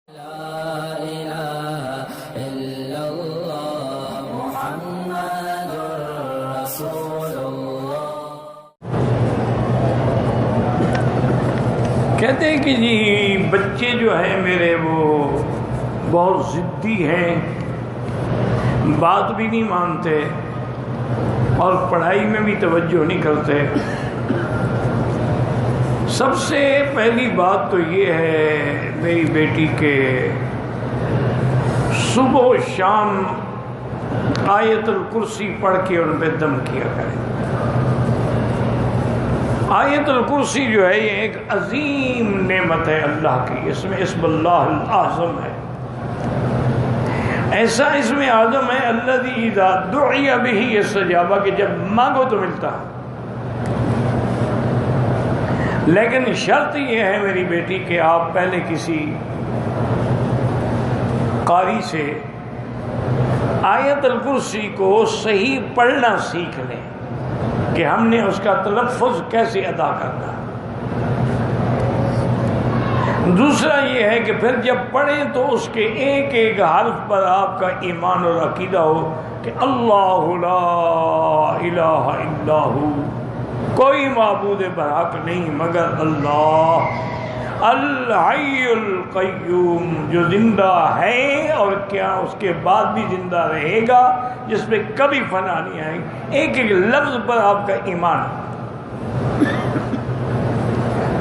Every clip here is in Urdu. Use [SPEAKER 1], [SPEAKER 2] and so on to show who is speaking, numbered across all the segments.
[SPEAKER 1] لا إله إلا الله محمد رسول الله۔
[SPEAKER 2] کہتے ہیں کہ جی بچے جو ہیں میرے وہ بہت ضدی ہیں، بات بھی نہیں مانتے اور پڑھائی میں بھی توجہ نہیں کرتے۔ سب سے پہلی بات تو یہ ہے میری بیٹی کے صبح و شام آیت الکرسی پڑھ کے ان پہ دم کیا کریں۔ آیت الکرسی جو ہے یہ ایک عظیم نعمت ہے اللہ کی، اس میں اسم اللہ الاعظم ہے، ایسا اسم اعظم ہے الذی اذا دعی بہ استجاب، کہ جب مانگو تو ملتا۔ لیکن شرط یہ ہے میری بیٹی کہ آپ پہلے کسی قاری سے آیت الکرسی کو صحیح پڑھنا سیکھ لیں کہ ہم نے اس کا تلفظ کیسے ادا کرنا۔ دوسرا یہ ہے کہ پھر جب پڑھیں تو اس کے ایک ایک حرف پر آپ کا ایمان اور عقیدہ ہو کہ اللہ لا الہ الا ہو، کوئی معبود برحق نہیں مگر اللہ، الحی القیوم، جو زندہ ہے اور کیا اس کے بعد بھی زندہ رہے گا، جس پہ کبھی فنا نہیں آئے گی۔ ایک ایک لفظ پر آپ کا ایمان۔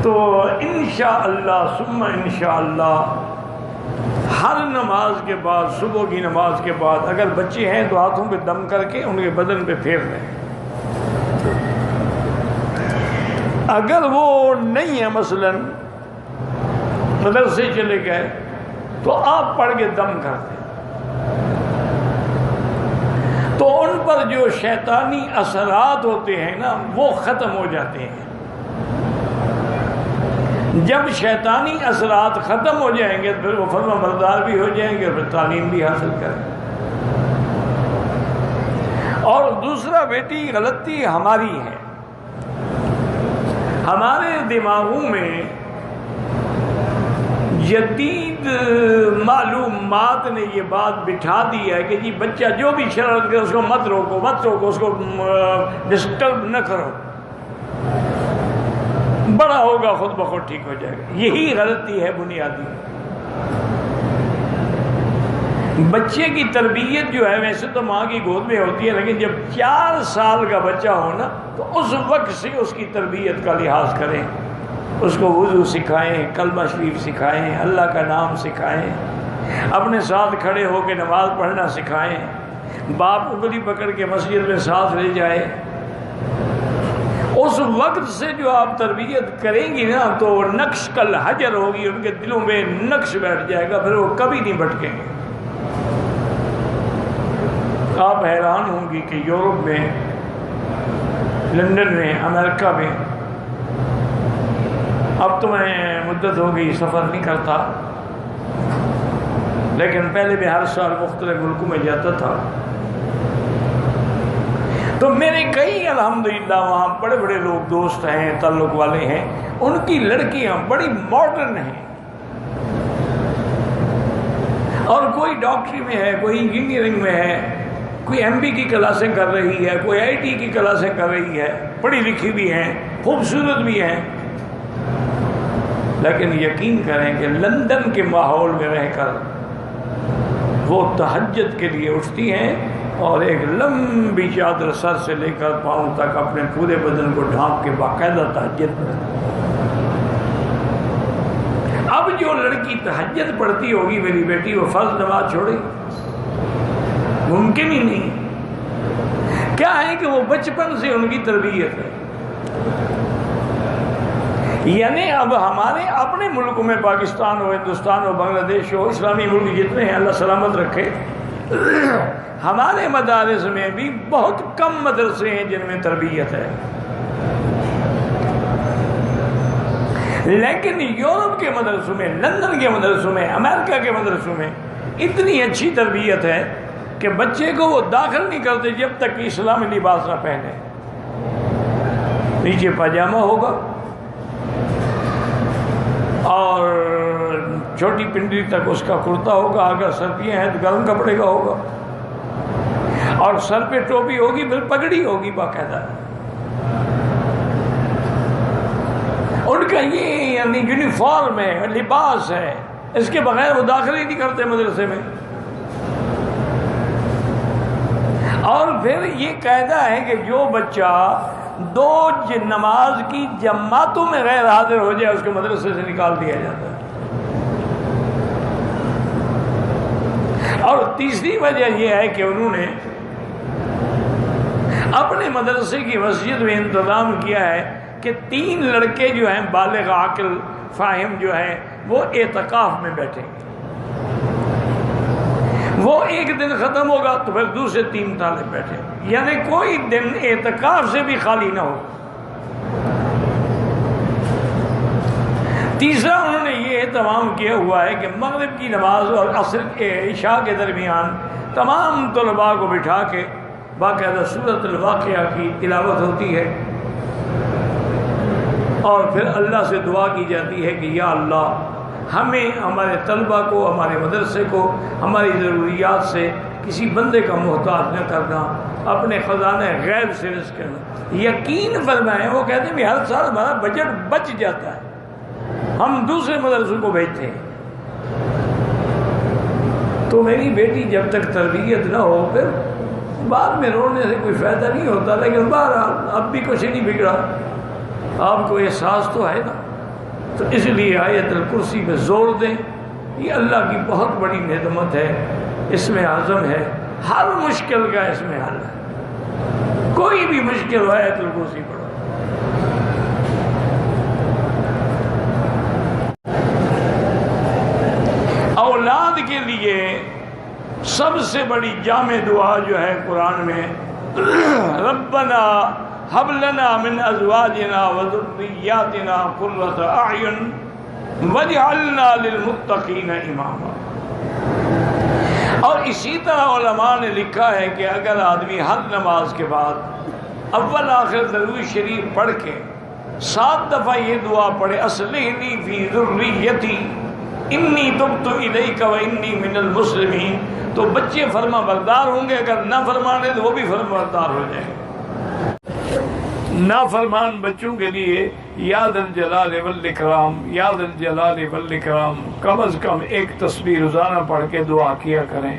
[SPEAKER 2] تو انشاءاللہ ثم انشاءاللہ ہر نماز کے بعد، صبح کی نماز کے بعد اگر بچے ہیں تو ہاتھوں پہ دم کر کے ان کے بدن پہ پھیر لیں۔ اگر وہ نہیں ہے مثلاً مدرسے چلے گئے تو آپ پڑھ کے دم کر دیں، تو ان پر جو شیطانی اثرات ہوتے ہیں نا وہ ختم ہو جاتے ہیں۔ جب شیطانی اثرات ختم ہو جائیں گے پھر وہ فرما بردار بھی ہو جائیں گے اور پھر تعلیم بھی حاصل کریں گے۔ اور دوسرا بیٹی غلطی ہماری ہے، ہمارے دماغوں میں جدید معلومات نے یہ بات بٹھا دی ہے کہ جی بچہ جو بھی شرارت کرے اس کو مت روکو، اس کو ڈسٹرب نہ کرو، بڑا ہوگا خود بخود ٹھیک ہو جائے گا۔ یہی غلطی ہے بنیادی۔ بچے کی تربیت جو ہے ویسے تو ماں کی گود میں ہوتی ہے، لیکن جب 4 سال کا بچہ ہو نا تو اس وقت سے اس کی تربیت کا لحاظ کریں، اس کو وضو سکھائیں، کلمہ شریف سکھائیں، اللہ کا نام سکھائیں، اپنے ساتھ کھڑے ہو کے نماز پڑھنا سکھائیں، باپ انگلی پکڑ کے مسجد میں ساتھ لے جائیں۔ اس وقت سے جو آپ تربیت کریں گی نا تو نقش کل حجر ہوگی، ان کے دلوں میں نقش بیٹھ جائے گا، پھر وہ کبھی نہیں بھٹکیں گے۔ آپ حیران ہوں گی کہ یورپ میں، لندن میں، امریکہ میں، اب تو میں مدت ہو گئی سفر نہیں کرتا، لیکن پہلے بھی ہر سال مختلف ملکوں میں جاتا تھا، تو میرے کئی الحمدللہ وہاں بڑے بڑے لوگ دوست ہیں، تعلق والے ہیں، ان کی لڑکیاں بڑی ماڈرن ہیں، اور کوئی ڈاکٹری میں ہے، کوئی انجینئرنگ میں ہے، کوئی ایم بی کی کلاسیں کر رہی ہے، کوئی آئی ٹی کی کلاسیں کر رہی ہے، پڑھی لکھی بھی ہیں، خوبصورت بھی ہیں۔ لیکن یقین کریں کہ لندن کے ماحول میں رہ کر وہ تہجد کے لیے اٹھتی ہیں اور ایک لمبی چادر سر سے لے کر پاؤں تک اپنے پورے بدن کو ڈھانپ کے باقاعدہ تہجد پڑھتی۔ اب جو لڑکی تہجد پڑھتی ہوگی میری بیٹی، وہ فرض نماز چھوڑے، ممکن ہی نہیں۔ کیا ہے کہ وہ بچپن سے ان کی تربیت ہے۔ یعنی اب ہمارے اپنے ملک میں، پاکستان ہو، ہندوستان ہو، بنگلہ دیش ہو، اسلامی ملک جتنے ہیں اللہ سلامت رکھے، ہمارے مدارس میں بھی بہت کم مدرسے ہیں جن میں تربیت ہے، لیکن یورپ کے مدرسوں میں، لندن کے مدرسوں میں، امریکہ کے مدرسوں میں اتنی اچھی تربیت ہے کہ بچے کو وہ داخل نہیں کرتے جب تک کہ اسلامی لباس نہ پہنے، نیچے پاجامہ ہوگا اور چھوٹی پنڈلی تک اس کا کرتا ہوگا، اگر سردیاں ہیں تو گرم کپڑے کا ہوگا، اور سر پہ ٹوپی ہوگی، پھر پگڑی ہوگی باقاعدہ۔ ان کا یہ یعنی یونیفارم ہے، لباس ہے، اس کے بغیر وہ داخل ہی نہیں کرتے مدرسے میں۔ اور پھر یہ قاعدہ ہے کہ جو بچہ 2 نماز کی جماعتوں میں غیر حاضر ہو جائے اس کو مدرسے سے نکال دیا جاتا ہے۔ اور تیسری وجہ یہ ہے کہ انہوں نے اپنے مدرسے کی مسجد میں انتظام کیا ہے کہ 3 لڑکے جو ہیں بالغ عاقل فاہم جو ہیں وہ اعتکاف میں بیٹھیں گے۔ وہ ایک دن ختم ہوگا تو پھر دوسرے 3 طالب بیٹھیں گے، یعنی کوئی دن اعتکاف سے بھی خالی نہ ہو۔ تیسرا انہوں نے یہ اہتمام کیا ہوا ہے کہ مغرب کی نماز اور عصر عشاء کے درمیان تمام طلباء کو بٹھا کے باقاعدہ سورۃ الواقعہ کی تلاوت ہوتی ہے، اور پھر اللہ سے دعا کی جاتی ہے کہ یا اللہ ہمیں، ہمارے طلباء کو، ہمارے مدرسے کو، ہماری ضروریات سے کسی بندے کا محتاج نہ کرنا، اپنے خزانہ غیب سے رزق کرنا۔ یقین فرمائیں، وہ کہتے ہیں کہ ہر سال ہمارا بجٹ بچ جاتا ہے، ہم دوسرے مدرسوں کو بھیجتے ہیں۔ تو میری بیٹی جب تک تربیت نہ ہو پھر بعد میں رونے سے کوئی فائدہ نہیں ہوتا، لیکن بہرحال اب بھی کچھ نہیں بگڑا، آپ کو احساس تو ہے نا۔ تو اس لیے آیت الکرسی پہ زور دیں، یہ اللہ کی بہت بڑی نعمت ہے، اس میں عزم ہے، ہر مشکل کا اس میں حل ہے، کوئی بھی مشکل ہو آیت الکرسی پڑھو۔ اولاد کے لیے سب سے بڑی جامع دعا جو ہے قرآن میں، ربنا هب لنا من ازواجنا وذرياتنا قرة اعین واجعلنا للمتقین اماما۔ اور اسی طرح علماء نے لکھا ہے کہ اگر آدمی ہر نماز کے بعد اول آخر درود شریف پڑھ کے 7 دفعہ یہ دعا پڑھے، اصلحنی فی ذریتی انی تبت الیک وانی من المسلمین، تو بچے فرما بردار ہوں گے، اگر نہ فرمانے تو وہ بھی فرما بردار ہو جائیں گے۔ نافرمان بچوں کے لیے یا ذا الجلال والاکرام، یا ذا الجلال والاکرام، کم از کم ایک تسبیح روزانہ پڑھ کے دعا کیا کریں۔